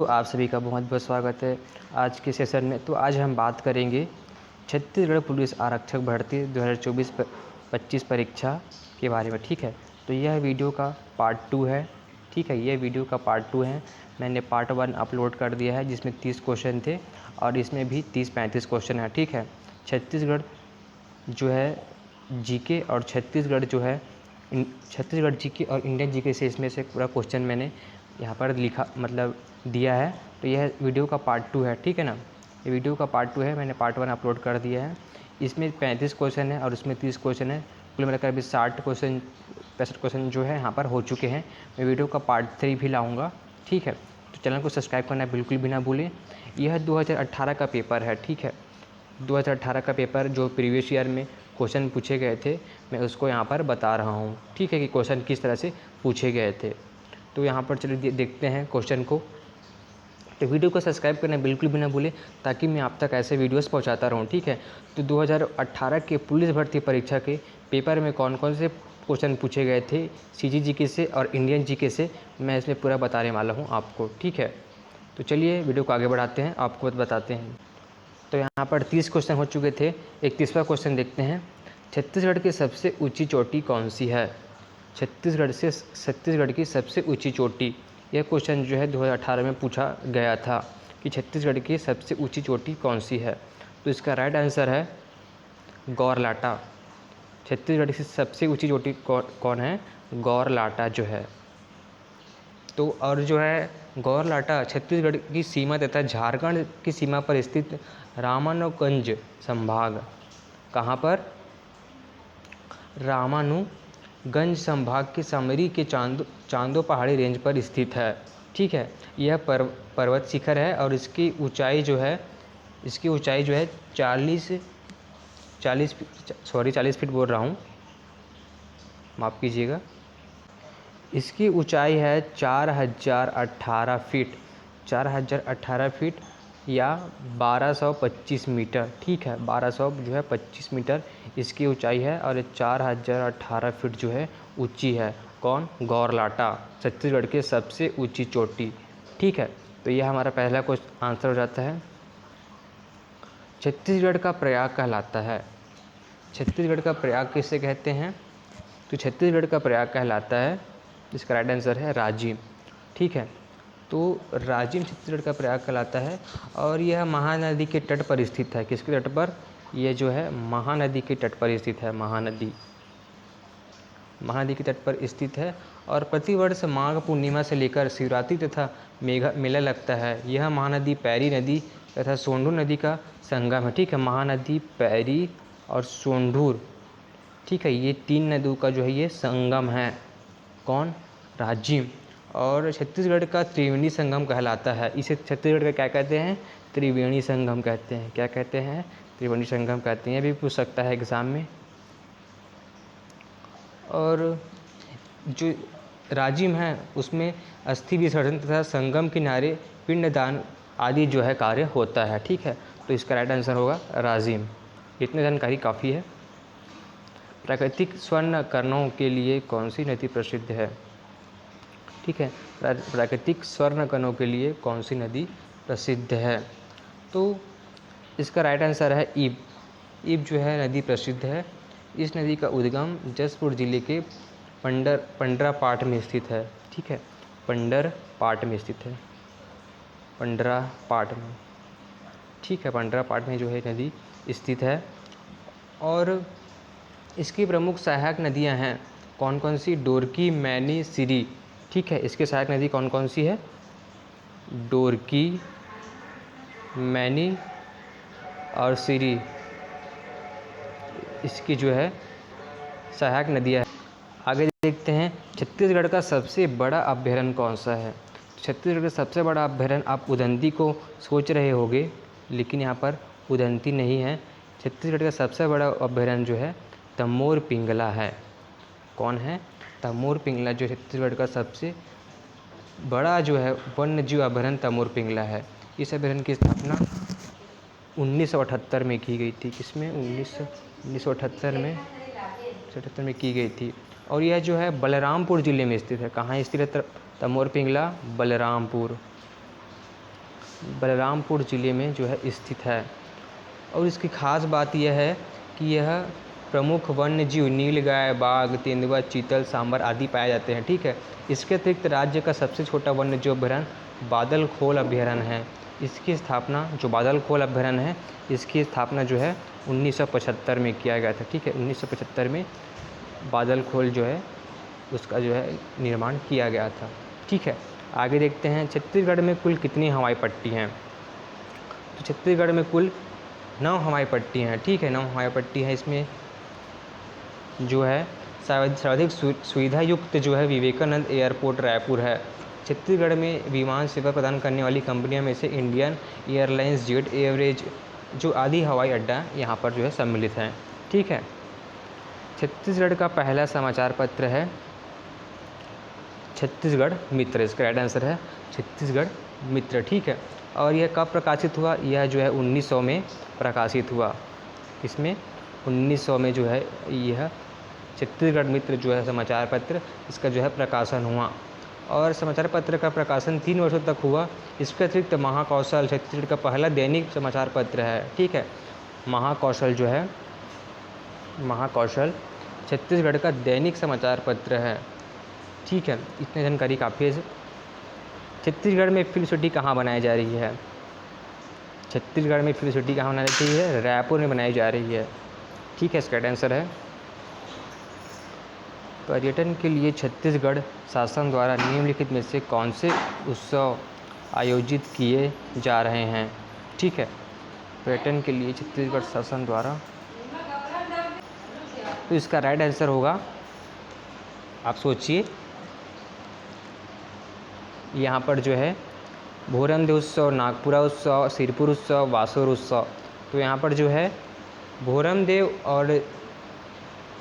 तो आप सभी का बहुत बहुत स्वागत है आज के सेशन में। तो आज हम बात करेंगे छत्तीसगढ़ पुलिस आरक्षक भर्ती 2024-25 परीक्षा के बारे में। ठीक है, तो यह वीडियो का पार्ट 2 है। ठीक है, यह वीडियो का पार्ट 2 है। मैंने पार्ट 1 अपलोड कर दिया है जिसमें 30 क्वेश्चन थे और इसमें भी 30-35 क्वेश्चन है। ठीक है, छत्तीसगढ़ जो है जीके और छत्तीसगढ़ जो है छत्तीसगढ़ जीके और इंडियन जीके से इसमें से पूरा क्वेश्चन मैंने यहाँ पर लिखा दिया है। तो यह वीडियो का पार्ट 2 है। ठीक है ना, ये वीडियो का पार्ट 2 है। मैंने पार्ट 1 अपलोड कर दिया है। इसमें 35 क्वेश्चन है और उसमें 30 क्वेश्चन है। कुल मिलाकर अभी 60 क्वेश्चन 65 क्वेश्चन जो है यहाँ पर हो चुके हैं। मैं वीडियो का पार्ट 3 भी लाऊँगा। ठीक है, तो चैनल को सब्सक्राइब करना बिल्कुल भी ना भूलें। यह 2018 का पेपर है। ठीक है, 2018 का पेपर जो प्रीवियस ईयर में क्वेश्चन पूछे गए थे, मैं उसको यहाँ पर बता रहा हूँ। ठीक है, कि क्वेश्चन किस तरह से पूछे गए थे। तो यहाँ पर चलिए देखते हैं क्वेश्चन को। तो वीडियो को सब्सक्राइब करना बिल्कुल भी ना भूलें ताकि मैं आप तक ऐसे वीडियोस पहुँचाता रहूँ। ठीक है, तो 2018 के पुलिस भर्ती परीक्षा के पेपर में कौन कौन से क्वेश्चन पूछे गए थे सीजीजीके से और इंडियन जीके से, मैं इसमें पूरा बताने वाला हूँ आपको। ठीक है, तो चलिए वीडियो को आगे बढ़ाते हैं, आपको बताते हैं। तो यहाँ पर 30 क्वेश्चन हो चुके थे। 31वां क्वेश्चन देखते हैं। छत्तीसगढ़ की सबसे ऊंची चोटी कौन सी है? छत्तीसगढ़ की सबसे ऊंची चोटी, यह क्वेश्चन जो है 2018 में पूछा गया था कि छत्तीसगढ़ की सबसे ऊंची चोटी कौन सी है। तो इसका राइट आंसर है गौरलाटा। छत्तीसगढ़ की सबसे ऊंची चोटी कौन है? गौरलाटा जो है। तो और जो है गौरलाटा छत्तीसगढ़ की सीमा तथा झारखंड की सीमा पर स्थित रामानुगंज संभाग, कहाँ पर? रामानुगंज संभाग के समरी के चांदो पहाड़ी रेंज पर स्थित है। ठीक है, यह पर्वत शिखर है और इसकी ऊंचाई जो है 40 फीट बोल रहा हूँ, माफ़ कीजिएगा। इसकी ऊंचाई है 4018 फीट, 4018 फीट या 1225 मीटर। ठीक है, 1225 मीटर इसकी ऊंचाई है और 4018 फीट जो है ऊंची है। कौन? गौरलाटा, छत्तीसगढ़ की सबसे ऊंची चोटी। ठीक है, तो यह हमारा पहला क्वेश्चन आंसर हो जाता है। छत्तीसगढ़ का प्रयाग कहलाता है। छत्तीसगढ़ का प्रयाग किसे कहते हैं? तो छत्तीसगढ़ का प्रयाग कहलाता है, इसका राइट आंसर है राजिम। ठीक है, तो राजिम छत्तीसगढ़ का प्रयाग कहलाता है और यह महानदी के तट पर स्थित है। किसके तट पर? यह जो है महानदी के तट पर स्थित है। महानदी के तट पर स्थित है और प्रतिवर्ष माघ पूर्णिमा से लेकर शिवरात्रि तथा मेला लगता है। यह महानदी पैरी नदी तथा सोंढूर नदी का संगम है। ठीक है, महानदी, पैरी और सोंढूर, ठीक है, ये 3 नदियों का जो है ये संगम है। कौन? राजिम। और छत्तीसगढ़ का त्रिवेणी संगम कहलाता है। इसे छत्तीसगढ़ का क्या कहते हैं? त्रिवेणी संगम कहते हैं। क्या कहते हैं? त्रिवेणी संगम कहते हैं। ये भी पूछ सकता है एग्ज़ाम में। और जो राजिम है उसमें अस्थि विसर्जन तथा संगम किनारे पिंडदान आदि जो है कार्य होता है। ठीक है, तो इसका राइट आंसर होगा राजिम। इतनी जानकारी काफ़ी है। प्राकृतिक स्वर्ण कणों के लिए कौन सी नदी प्रसिद्ध है? ठीक है, प्राकृतिक स्वर्ण कणों के लिए कौन सी नदी प्रसिद्ध है? तो इसका राइट आंसर है ईब। ईब जो है नदी प्रसिद्ध है। इस नदी का उद्गम जसपुर जिले के पंडरापाठ में स्थित है। ठीक है, पंडरपाठ में स्थित है। पंडरापाठ में, ठीक है, पंडरापाठ में जो है नदी स्थित है। और इसकी प्रमुख सहायक नदियां हैं कौन कौन सी? डोरकी, मैनी, सिरी। ठीक है, इसकी सहायक नदी कौन कौन सी है? डोरकी, मैनी और सिरी, इसकी जो है सहायक नदियां हैं। आगे देखते हैं, छत्तीसगढ़ का सबसे बड़ा अभ्यारण्य कौन सा है? छत्तीसगढ़ का सबसे बड़ा अभ्यारण्य, आप उदंती को सोच रहे होंगे, लेकिन यहाँ पर उदंती नहीं है। छत्तीसगढ़ का सबसे बड़ा अभ्यारण्य जो है तमोर पिंगला है। कौन है? तमोर पिंगला जो छत्तीसगढ़ का सबसे बड़ा जो है वन्य जीव अभ्यारण्य तमोर पिंगला है। इस अभ्यारण्य की स्थापना 1978 में की गई थी। किसमें? 1978 में की गई थी। और यह जो है बलरामपुर ज़िले में स्थित है। कहाँ स्थित है तमोर पिंगला? बलरामपुर। बलरामपुर ज़िले में जो है स्थित है। और इसकी ख़ास बात यह है कि यह प्रमुख वन्य जीव नीलगाय, बाघ, तेंदुआ, चीतल, सांबर आदि पाए जाते हैं। ठीक है। इसके अतिरिक्त राज्य का सबसे छोटा वन्य जीव अभयारण्य बादलखोल अभयारण्य है। इसकी स्थापना जो बादलखोल अभयारण्य है, इसकी स्थापना जो है 1975 में किया गया था। ठीक है, 1975 में बादलखोल जो है उसका जो है निर्माण किया गया था। ठीक है, आगे देखते हैं छत्तीसगढ़ में कुल कितनी हवाई पट्टी हैं। तो छत्तीसगढ़ में कुल 9 हवाई पट्टी हैं। ठीक है, 9 हवाई पट्टी है। इसमें जो है सर्वाधिक सुविधा युक्त जो है विवेकानंद एयरपोर्ट रायपुर है। छत्तीसगढ़ में विमान सेवा प्रदान करने वाली कंपनियों में से इंडियन एयरलाइंस, जेट एयरवेज जो आदि हवाई अड्डा यहाँ पर जो है सम्मिलित हैं। ठीक है, छत्तीसगढ़ का पहला समाचार पत्र है छत्तीसगढ़ मित्र। इसका राइट आंसर है छत्तीसगढ़ मित्र। ठीक है, और यह कब प्रकाशित हुआ? यह जो है 1900 में प्रकाशित हुआ। इसमें 1900 में जो है यह छत्तीसगढ़ मित्र जो है समाचार पत्र, इसका जो है प्रकाशन हुआ। और समाचार पत्र का प्रकाशन 3 वर्षों तक हुआ। इसके अतिरिक्त महाकौशल छत्तीसगढ़ का पहला दैनिक समाचार पत्र है। ठीक है, महाकौशल जो है महाकौशल छत्तीसगढ़ का दैनिक समाचार पत्र है। ठीक है, इतनी जानकारी काफ़ी है। छत्तीसगढ़ में फिल्म सिटी कहाँ बनाई जा रही है? छत्तीसगढ़ में फिल्म सिटी कहाँ बनाई जा रही है? रायपुर में बनाई जा रही है। ठीक है, इसका आंसर है। पर्यटन के लिए छत्तीसगढ़ शासन द्वारा निम्नलिखित में से कौन से उत्सव आयोजित किए जा रहे हैं? ठीक है, पर्यटन के लिए छत्तीसगढ़ शासन द्वारा, तो इसका राइट आंसर होगा, आप सोचिए, यहाँ पर जो है भोरमदेव उत्सव, नागपुरा उत्सव, सिरपुर उत्सव, बासुर उत्सव। तो यहाँ पर जो है भोरमदेव और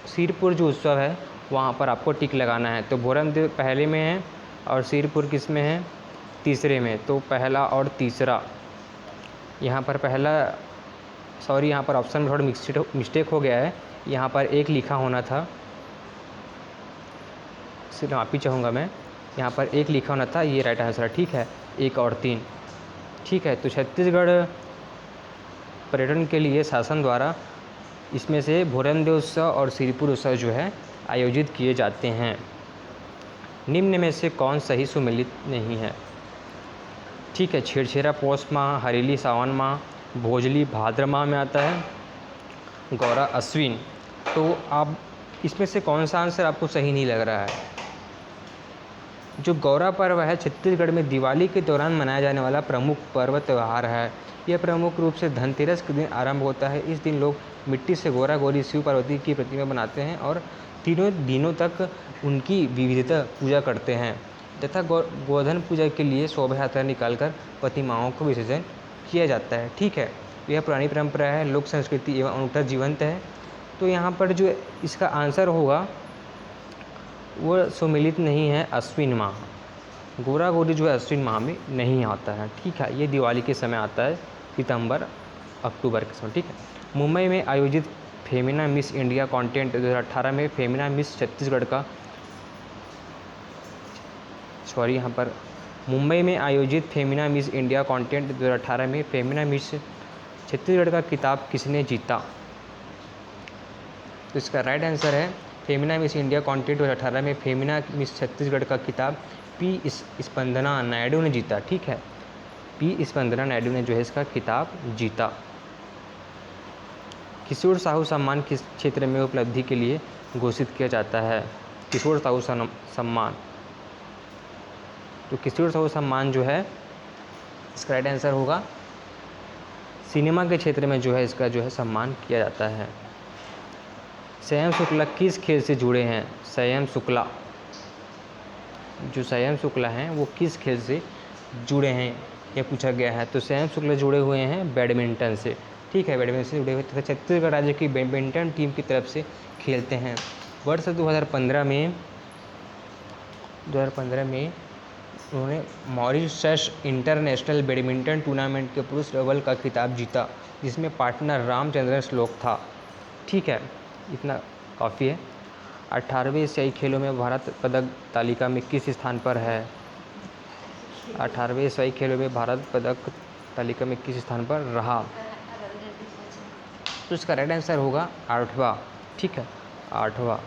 सिरपुर जो उत्सव है वहाँ पर आपको टिक लगाना है। तो भोरमदेव पहले में है और सिरपुर किस में है? तीसरे में। तो पहला और तीसरा, यहाँ पर पहला, सॉरी यहाँ पर ऑप्शन में थोड़ा मिस्टेक हो गया है। यहाँ पर एक लिखा होना था, सिर्फ माफ़ी चाहूँगा मैं, यहाँ पर एक लिखा होना था, ये राइट आंसर है। ठीक है, 1 और 3। ठीक है, तो छत्तीसगढ़ पर्यटन के लिए शासन द्वारा इसमें से भोरमदेव उत्सव और सिरपुर उत्सव जो है आयोजित किए जाते हैं। निम्न में से कौन सही सुमेलित नहीं है? ठीक है, छेरछेरा पौष माह, हरेली सावन माह, भोजली भाद्र माह में आता है, गौरा अश्विन। तो आप इसमें से कौन सा आंसर आपको सही नहीं लग रहा है? जो गौरा पर्व है छत्तीसगढ़ में दिवाली के दौरान मनाया जाने वाला प्रमुख पर्व त्यौहार है। यह प्रमुख रूप से धनतेरस के दिन आरंभ होता है। इस दिन लोग मिट्टी से गौरा गौरी शिव पार्वती की प्रतिमा बनाते हैं और तीनों दिनों तक उनकी विविधता पूजा करते हैं तथा गोधन पूजा के लिए शोभा यात्रा निकालकर प्रतिमाओं को विसर्जन किया जाता है। ठीक है, यह पुरानी परंपरा है, लोक संस्कृति एवं अनूठा जीवंत है। तो यहाँ पर जो इसका आंसर होगा वो सुमेलित नहीं है, अश्विन माह। गोरा गोरी जो है अश्विन माह में नहीं आता है। ठीक है, ये दिवाली के समय आता है, सितंबर अक्टूबर के समय। ठीक है, मुंबई में आयोजित फेमिना मिस इंडिया कॉन्टेस्ट 2018 में फेमिना मिस छत्तीसगढ़ का, सॉरी यहाँ पर मुंबई में आयोजित फेमिना मिस इंडिया कॉन्टेस्ट 2018 में फेमिना मिस छत्तीसगढ़ का खिताब किसने जीता? तो इसका राइट आंसर है फेमिना मिस इंडिया कॉन्टेस्ट 2018 में फेमिना मिस छत्तीसगढ़ का खिताब पी स्पंदना नायडू ने जीता। ठीक है, पी स्पंदना नायडू ने जो है इसका खिताब जीता। किशोर साहू सम्मान किस क्षेत्र में उपलब्धि के लिए घोषित किया जाता है? किशोर साहू सम्मान, तो किशोर साहू सम्मान जो है इसका राइट आंसर होगा सिनेमा के क्षेत्र में जो है इसका जो है सम्मान किया जाता है। संयम शुक्ला किस खेल से जुड़े हैं? संयम शुक्ला, जो संयम शुक्ला हैं वो किस खेल से जुड़े हैं ये पूछा गया है। तो संयम शुक्ला जुड़े हुए हैं बैडमिंटन से। ठीक है, बैडमिंटन से जुड़े हुए तथा छत्तीसगढ़ राज्य की बैडमिंटन टीम की तरफ से खेलते हैं। वर्ष 2015 में उन्होंने मॉरिशस इंटरनेशनल बैडमिंटन टूर्नामेंट के पुरुष डबल का खिताब जीता, जिसमें पार्टनर रामचंद्रन श्लोक था। ठीक है, इतना काफ़ी है। 18वें एशियाई खेलों में भारत पदक तालिका में किस स्थान पर है? 18वें एशियाई खेलों में भारत पदक तालिका में किस स्थान पर रहा? तो इसका राइट आंसर होगा 8वां। ठीक है, 8वां।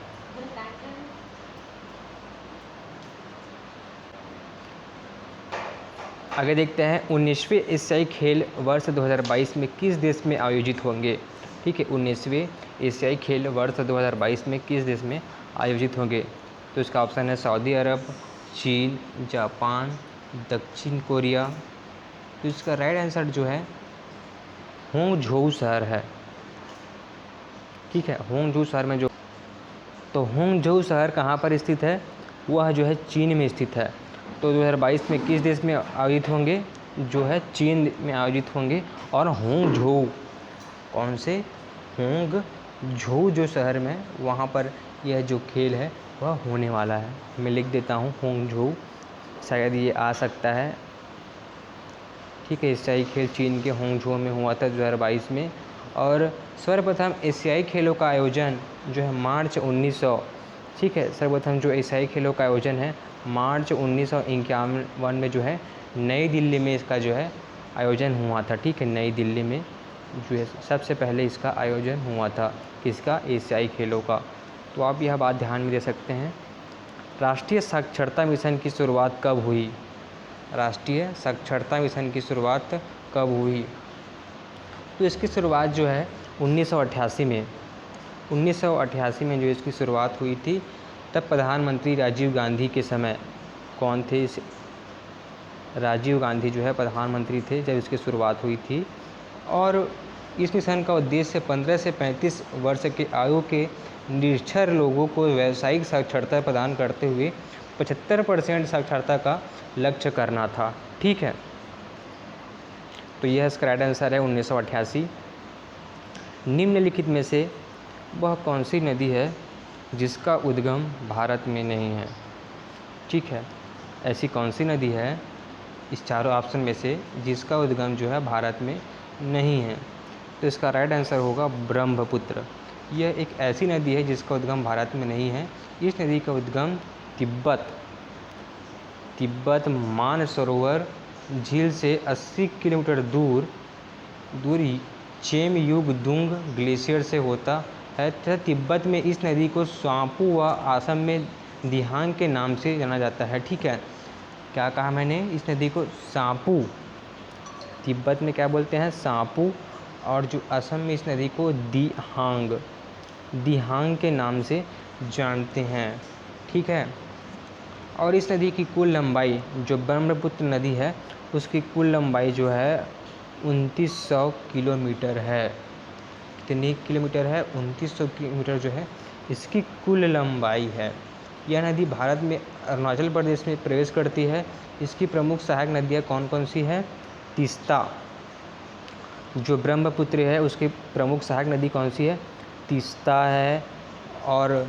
आगे देखते हैं 19वें एशियाई खेल वर्ष 2022 में किस देश में आयोजित होंगे? ठीक है, 19वें एशियाई खेल वर्ष 2022 में किस देश में आयोजित होंगे? तो इसका ऑप्शन है सऊदी अरब, चीन, जापान, दक्षिण कोरिया। तो इसका राइट आंसर जो है होंगझोउ शहर है। ठीक है, होंगझोउ शहर में जो, तो होंगझोउ शहर कहाँ पर स्थित है? वह जो है चीन में स्थित है। तो 2022 में किस देश में आयोजित होंगे? जो है चीन में आयोजित होंगे। और होंगझोउ, कौन से? होंगझोउ जो शहर में, वहाँ पर यह जो खेल है वह होने वाला है। मैं लिख देता हूँ होंगझोउ, शायद ये आ सकता है। ठीक है, एशियाई खेल चीन के होंगझोउ में हुआ था 2022 में। और सर्वप्रथम एशियाई खेलों का आयोजन जो है मार्च 1900, ठीक है, सर्वप्रथम जो एशियाई खेलों का आयोजन है मार्च 1951 में जो है नई दिल्ली में इसका जो है आयोजन हुआ था। ठीक है, नई दिल्ली में जो है सबसे पहले इसका आयोजन हुआ था, किसका? एशियाई खेलों का। तो आप यह बात ध्यान में दे सकते हैं। राष्ट्रीय साक्षरता मिशन की शुरुआत कब हुई? राष्ट्रीय साक्षरता मिशन की शुरुआत कब हुई? तो इसकी शुरुआत जो है 1988 में, 1988 में जो इसकी शुरुआत हुई थी। तब प्रधानमंत्री राजीव गांधी के समय, कौन थे? राजीव गांधी जो है प्रधानमंत्री थे जब इसकी शुरुआत हुई थी। और इस मिशन का उद्देश्य 15 से 35 वर्ष के आयु के निरक्षर लोगों को व्यावसायिक साक्षरता प्रदान करते हुए 75% साक्षरता का लक्ष्य करना था। ठीक है, तो यह इसका राइट आंसर है 1988। निम्नलिखित में से वह कौन सी नदी है जिसका उद्गम भारत में नहीं है? ठीक है, ऐसी कौन सी नदी है इस चारों ऑप्शन में से जिसका उद्गम जो है भारत में नहीं है? तो इसका राइट आंसर होगा ब्रह्मपुत्र। यह एक ऐसी नदी है जिसका उद्गम भारत में नहीं है। इस नदी का उद्गम तिब्बत मानसरोवर झील से 80 किलोमीटर दूरी चेमयुगदुंग ग्लेशियर से होता है तथा तिब्बत में इस नदी को स्वांपू व असम में दिहांग के नाम से जाना जाता है। ठीक है, क्या कहा मैंने? इस नदी को सांपू, तिब्बत में क्या बोलते हैं? सांपू। और जो असम में इस नदी को दिहांग के नाम से जानते हैं। ठीक है, और इस नदी की कुल लंबाई, जो ब्रह्मपुत्र नदी है उसकी कुल लंबाई जो है 2900 किलोमीटर है। कितनी किलोमीटर है? 2900 किलोमीटर जो है इसकी कुल लंबाई है। यह नदी भारत में अरुणाचल प्रदेश में प्रवेश करती है। इसकी प्रमुख सहायक नदियाँ कौन कौन सी है? तीस्ता, जो ब्रह्मपुत्र है उसकी प्रमुख सहायक नदी कौन सी है? तीस्ता है। और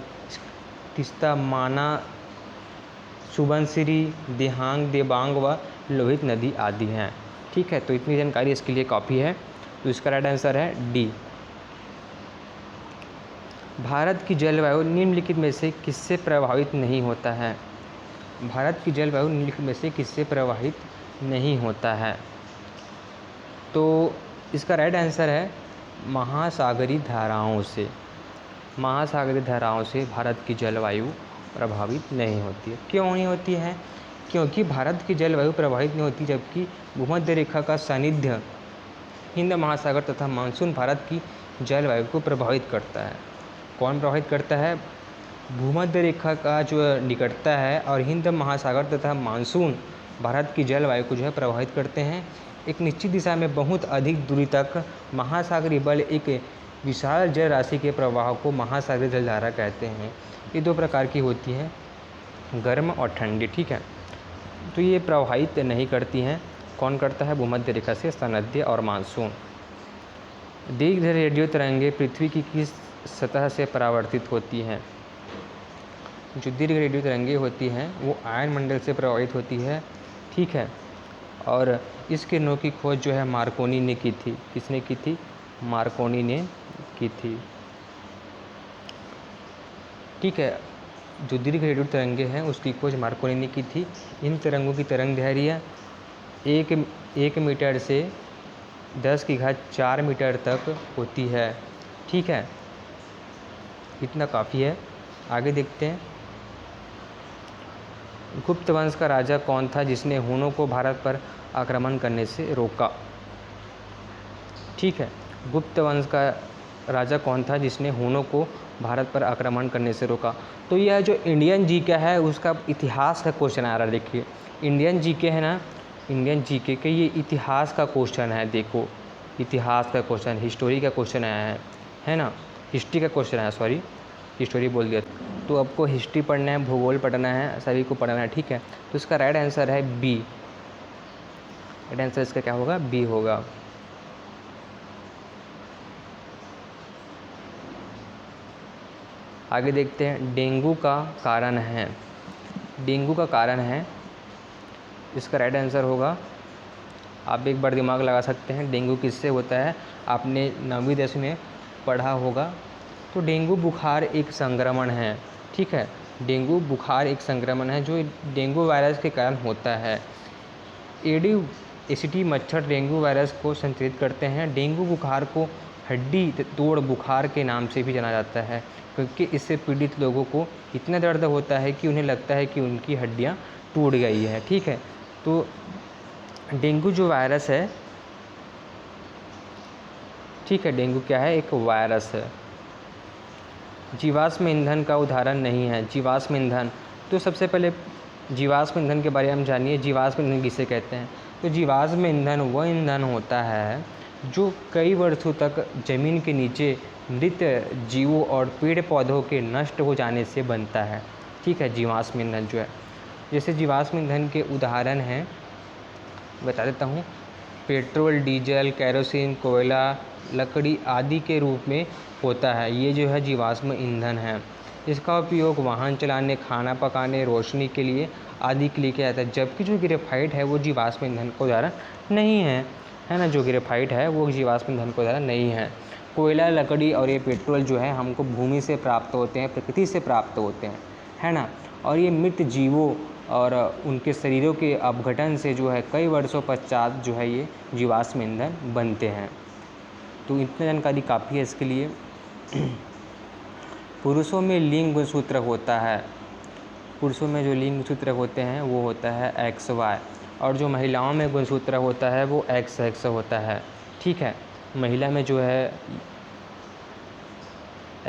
तीस्ता, माना, सुबनसिरी, दिहांग, देबांग व लोहित नदी आदि हैं। ठीक है, तो इतनी जानकारी इसके लिए काफ़ी है। तो इसका राइट आंसर है डी। भारत की जलवायु निम्नलिखित में से किससे प्रभावित नहीं होता है? भारत की जलवायु निम्नलिखित में से किससे प्रभावित नहीं होता है? तो इसका राइट आंसर है महासागरीय धाराओं से। महासागरीय धाराओं से भारत की जलवायु प्रभावित नहीं होती है। क्यों नहीं होती है? क्योंकि भारत की जलवायु प्रभावित नहीं होती जबकि भूमध्य रेखा का सानिध्य हिंद महासागर तथा मानसून भारत की जलवायु को प्रभावित करता है। कौन प्रभावित करता है? भूमध्य रेखा का जो निकटता है और हिंद महासागर तथा मानसून भारत की जलवायु को जो है प्रभावित करते हैं। एक निश्चित दिशा में बहुत अधिक दूरी तक महासागरीय बल एक विशाल जल राशि के प्रवाह को महासागरीय जलधारा कहते हैं। ये दो प्रकार की होती हैं, गर्म और ठंडी। ठीक है, तो ये प्रभावित नहीं करती हैं। कौन करता है? भूमध्य रेखा से सानिध्य और मानसून। दीर्घ रेडियो तरंगें पृथ्वी की किस सतह से परावर्तित होती हैं? जो दीर्घ रेडियो तरंगें होती हैं वो आयन मंडल से प्रभावित होती है। ठीक है, और इस किरणों की खोज जो है मार्कोनी ने की थी। किसने की थी? मार्कोनी ने की थी। ठीक है, जो दीर्घ रेडियो तरंगे हैं उसकी खोज मार्कोनी ने की थी। इन तरंगों की तरंग दैर्घ्य 1 मीटर से 10⁴ मीटर तक होती है। ठीक है, इतना काफ़ी है। आगे देखते हैं, गुप्त वंश का राजा कौन था जिसने हुनों को भारत पर आक्रमण करने से रोका? ठीक है, गुप्त वंश का राजा कौन था जिसने हुनों को भारत पर आक्रमण करने से रोका? तो यह जो इंडियन जीके है उसका इतिहास का क्वेश्चन आ रहा है। देखिए, इंडियन जीके है ना, इंडियन जीके के ये इतिहास का क्वेश्चन है। देखो, इतिहास का क्वेश्चन, हिस्टोरी का क्वेश्चन आया है ना, हिस्ट्री का क्वेश्चन आया, सॉरी हिस्टोरी बोल दिया। तो आपको हिस्ट्री पढ़ना है, भूगोल पढ़ना है, सभी को पढ़ना है। ठीक है, तो इसका राइट आंसर है बी। राइट आंसर इसका क्या होगा? बी होगा। आगे देखते हैं, डेंगू का कारण है। डेंगू का कारण है, इसका राइट आंसर होगा, आप एक बार दिमाग लगा सकते हैं, डेंगू किससे होता है? आपने 9वीं 10वीं में पढ़ा होगा। तो डेंगू बुखार एक संक्रमण है। ठीक है, डेंगू बुखार एक संक्रमण है जो डेंगू वायरस के कारण होता है। एडिस एसिडी मच्छर डेंगू वायरस को संचारित करते हैं। डेंगू बुखार को हड्डी तोड़ बुखार के नाम से भी जाना जाता है, क्योंकि इससे पीड़ित लोगों को इतना दर्द होता है कि उन्हें लगता है कि उनकी हड्डियां टूट गई है। ठीक है, तो डेंगू जो वायरस है, ठीक है, डेंगू क्या है? एक वायरस है। जीवाश्म ईंधन का उदाहरण नहीं है। जीवाश्म ईंधन, तो सबसे पहले जीवाश्म ईंधन के बारे में हम जानिए। जीवाश्म ईंधन किसे कहते हैं? तो जीवाश्म ईंधन वह ईंधन होता है जो कई वर्षों तक ज़मीन के नीचे मृत जीवों और पेड़ पौधों के नष्ट हो जाने से बनता है। ठीक है, जीवाश्म ईंधन जो है, जैसे जीवाश्म ईंधन के उदाहरण हैं, बता देता हूँ। पेट्रोल, डीजल, केरोसिन, कोयला, लकड़ी आदि के रूप में होता है। ये जो है जीवाश्म ईंधन है। इसका उपयोग वाहन चलाने, खाना पकाने, रोशनी के लिए आदि के लिए किया जाता है। जबकि जो ग्रेफाइट है वो जीवाश्म ईंधन का उदाहरण नहीं है ना, जो ग्रेफाइट है वो जीवाश्म ईंधन का उदाहरण नहीं है। कोयला, लकड़ी और ये पेट्रोल जो है हमको भूमि से प्राप्त होते हैं, प्रकृति से प्राप्त होते हैं, है ना। और ये मृत जीवों और उनके शरीरों के अपघटन से जो है कई वर्षों पश्चात जो है ये जीवाश्म ईंधन बनते हैं। तो इतना जानकारी काफ़ी है इसके लिए। पुरुषों में लिंग गुणसूत्र होता है। पुरुषों में जो लिंग गुणसूत्र होते हैं वो होता है XY, और जो महिलाओं में गुणसूत्र होता है वो XX होता है। ठीक है, महिला में जो है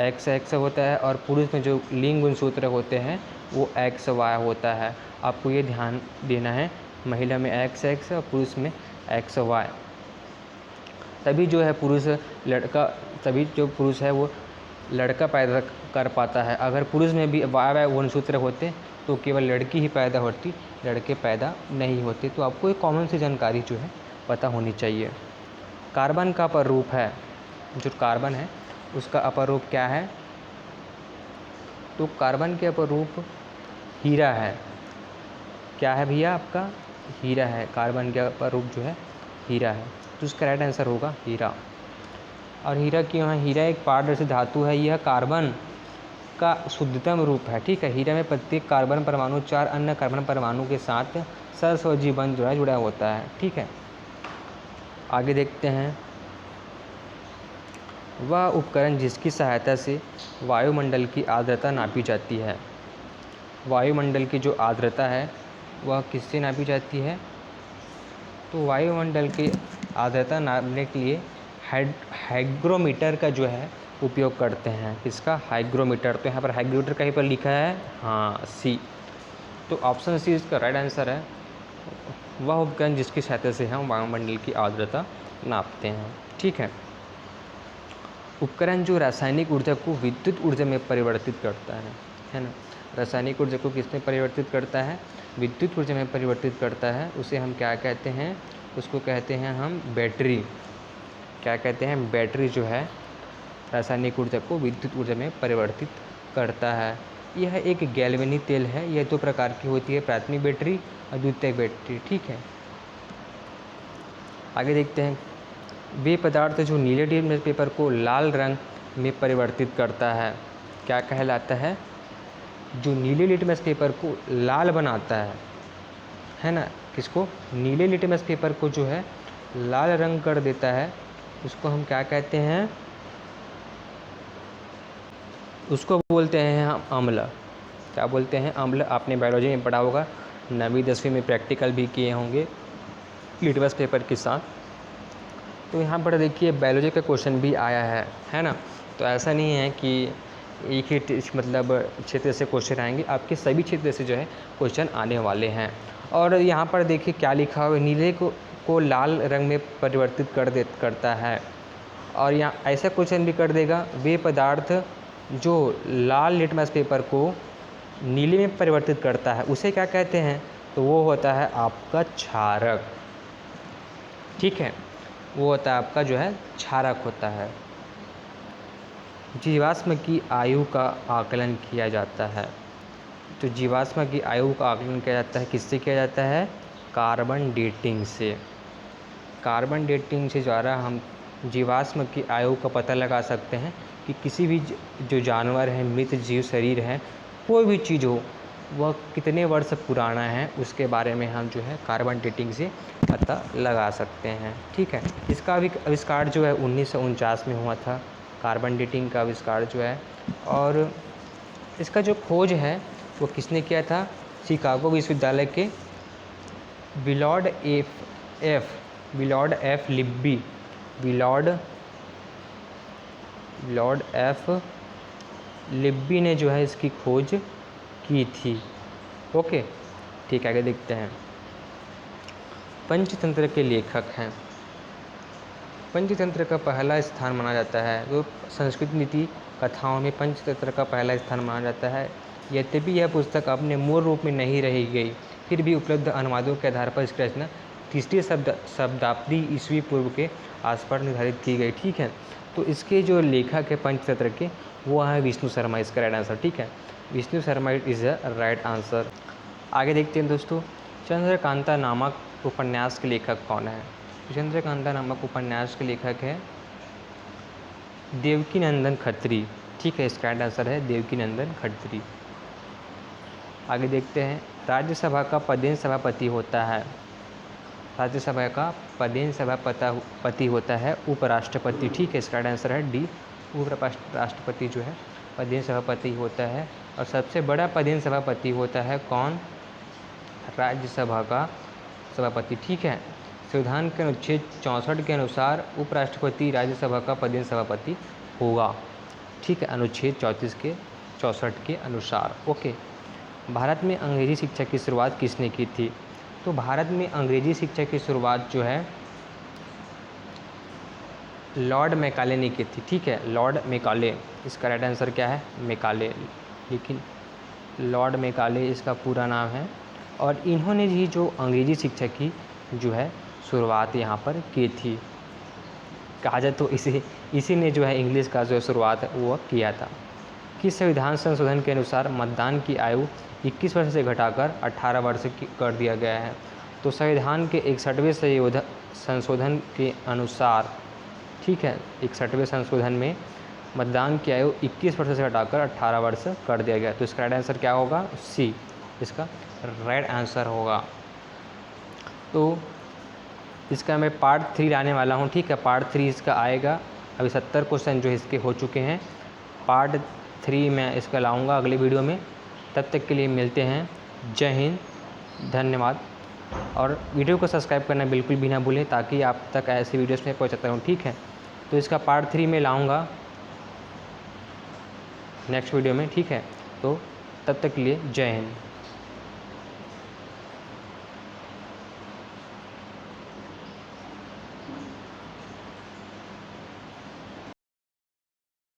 XX होता है और पुरुष में जो लिंग गुणसूत्र होते हैं वो XY होता है। आपको ये ध्यान देना है, महिला में XX और पुरुष में XY। तभी जो है पुरुष लड़का, तभी जो पुरुष है वो लड़का पैदा कर पाता है। अगर पुरुष में भी YY गुणसूत्र होते तो केवल लड़की ही पैदा होती, लड़के पैदा नहीं होते। तो आपको एक कॉमन सी जानकारी जो है पता होनी चाहिए। कार्बन का अपर रूप है, जो कार्बन है उसका अपर रूप क्या है? तो कार्बन के अपर रूप हीरा है। क्या है भैया? आपका हीरा है। कार्बन के अपर रूप जो है हीरा है, तो उसका राइट आंसर होगा हीरा। और हीरा क्यों है? हीरा एक पारदर्शी धातु है। यह कार्बन का शुद्धतम रूप है। ठीक है, हीरा में प्रत्येक कार्बन परमाणु 4 अन्य कार्बन परमाणु के साथ सहसंयोजी बंध जो है जुड़ा होता है। ठीक है, आगे देखते हैं। वह उपकरण जिसकी सहायता से वायुमंडल की आर्द्रता नापी जाती है। वायुमंडल की जो आर्द्रता है वह किससे नापी जाती है? तो वायुमंडल की आर्द्रता नापने के लिए हाइग्रोमीटर का जो है उपयोग करते हैं। किसका? हाइग्रोमीटर। तो यहाँ पर हाइग्रोमीटर कहीं पर लिखा है, हाँ, सी। तो ऑप्शन सी इसका राइट आंसर है। वह उपकरण जिसकी सहायता से हम वायुमंडल की आर्द्रता नापते हैं। ठीक है, उपकरण जो रासायनिक ऊर्जा को विद्युत ऊर्जा में परिवर्तित करता है ना। रासायनिक ऊर्जा को किसमें परिवर्तित करता है? विद्युत ऊर्जा में परिवर्तित करता है। उसे हम क्या कहते हैं? उसको कहते हैं हम बैटरी। क्या कहते हैं? बैटरी जो है रासायनिक ऊर्जा को विद्युत ऊर्जा में परिवर्तित करता है। यह एक गैल्वेनिक तेल है। यह 2 प्रकार की होती है, प्राथमिक बैटरी और द्वितीयक बैटरी। ठीक है, आगे देखते हैं। वे पदार्थ जो नीले टिश्यू पेपर को लाल रंग में परिवर्तित करता है क्या कहलाता है? जो नीले लिटमस पेपर को लाल बनाता है ना, किसको, नीले लिटमस पेपर को जो है लाल रंग कर देता है, उसको हम क्या कहते हैं, उसको बोलते हैं हम अम्ल। क्या बोलते हैं, अम्ल। आपने बायोलॉजी में पढ़ा होगा, 9वीं 10वीं में प्रैक्टिकल भी किए होंगे लिटमस पेपर के साथ। तो यहाँ पर देखिए बायोलॉजी का क्वेश्चन भी आया है ना। तो ऐसा नहीं है कि एक ही मतलब क्षेत्र से क्वेश्चन आएंगे, आपके सभी क्षेत्र से जो है क्वेश्चन आने वाले हैं। और यहाँ पर देखिए क्या लिखा हुआ है, नीले को लाल रंग में परिवर्तित करता है। और यहाँ ऐसा क्वेश्चन भी कर देगा, वे पदार्थ जो लाल लिटमस पेपर को नीले में परिवर्तित करता है उसे क्या कहते हैं, तो वो होता है आपका क्षारक। ठीक है, वो होता है आपका जो है क्षारक होता है। जीवाश्म की आयु का आकलन किया जाता है। तो जीवाश्म की आयु का आकलन किया जाता है, किससे किया जाता है, कार्बन डेटिंग से। कार्बन डेटिंग से द्वारा हम जीवाश्म की आयु का पता लगा सकते हैं कि किसी भी जो जानवर है, मृत जीव शरीर है, कोई भी चीज़ हो, वह कितने वर्ष पुराना है, उसके बारे में हम जो है कार्बन डेटिंग से पता लगा सकते हैं। ठीक है, इसका भी आविष्कार जो है 1949 में हुआ था, कार्बन डेटिंग का आविष्कार जो है। और इसका जो खोज है वो किसने किया था, शिकागो विश्वविद्यालय के विलॉर्ड एफ लिब्बी, विलॉर्ड एफ लिब्बी ने जो है इसकी खोज की थी। ओके, ठीक है, आगे देखते हैं। पंचतंत्र के लेखक हैं। पंचतंत्र का पहला स्थान माना जाता है, तो संस्कृत नीति कथाओं में पंचतंत्र का पहला स्थान माना जाता है। यद्यपि यह पुस्तक अपने मूल रूप में नहीं रही गई, फिर भी उपलब्ध अनुवादों के आधार पर इसकी रचना 3री शताब्दी ईस्वी पूर्व के आसपास निर्धारित की गई। ठीक है, तो इसके जो लेखक है पंचतंत्र के, वो है विष्णु शर्मा, इसका राइट आंसर। ठीक है, Vishnu Sharma is the right answer. आगे देखते हैं दोस्तों, चंद्रकांता नामक उपन्यास के लेखक कौन है। चंद्रकांता नामक उपन्यास के लेखक है देवकीनंदन खत्री। ठीक है, इसका राइट आंसर है देवकीनंदन खत्री। आगे देखते हैं, राज्यसभा का पदेन सभापति होता है। राज्यसभा का पदेन सभापति होता है उपराष्ट्रपति। ठीक है, इसका राइट आंसर है डी, उपराष्ट्रपति जो है पदेन सभापति होता है। और सबसे बड़ा पदेन सभापति होता है कौन, राज्यसभा का सभापति। ठीक है, संविधान के अनुच्छेद 64 के अनुसार उपराष्ट्रपति राज्यसभा का पदेन सभापति होगा। ठीक है, अनुच्छेद 64 के अनुसार। ओके, भारत में अंग्रेजी शिक्षा की शुरुआत किसने की थी। तो भारत में अंग्रेजी शिक्षा की शुरुआत जो है लॉर्ड मैकाले ने की थी। ठीक है, लॉर्ड मैकाले, इसका राइट आंसर क्या है, मैकाले, लेकिन लॉर्ड मैकाले इसका पूरा नाम है। और इन्होंने ही जो अंग्रेजी शिक्षा की जो है शुरुआत यहाँ पर की थी, कहा जाए तो इसी ने जो है इंग्लिश का जो शुरुआत वो किया था। कि संविधान संशोधन के अनुसार मतदान की आयु 21 वर्ष से घटाकर 18 वर्ष की कर दिया गया है। तो संविधान के 61वें संशोधन के अनुसार, ठीक है, 61वें संशोधन में मतदान की आयु 21 वर्ष से घटाकर 18 वर्ष कर दिया गया। तो इसका राइट आंसर क्या होगा, सी, इसका राइट आंसर होगा। तो इसका मैं पार्ट 3 लाने वाला हूँ। ठीक है, पार्ट 3 इसका आएगा। अभी 70 क्वेश्चन जो इसके हो चुके हैं, पार्ट 3 मैं इसका लाऊंगा अगले वीडियो में। तब तक के लिए मिलते हैं, जय हिंद, धन्यवाद। और वीडियो को सब्सक्राइब करना बिल्कुल भी ना भूलें, ताकि आप तक ऐसे वीडियोस में पहुंचाता रहूँ। ठीक है, तो इसका पार्ट 3 में लाऊंगा नेक्स्ट वीडियो में। ठीक है, तो तब तक के लिए जय हिंद।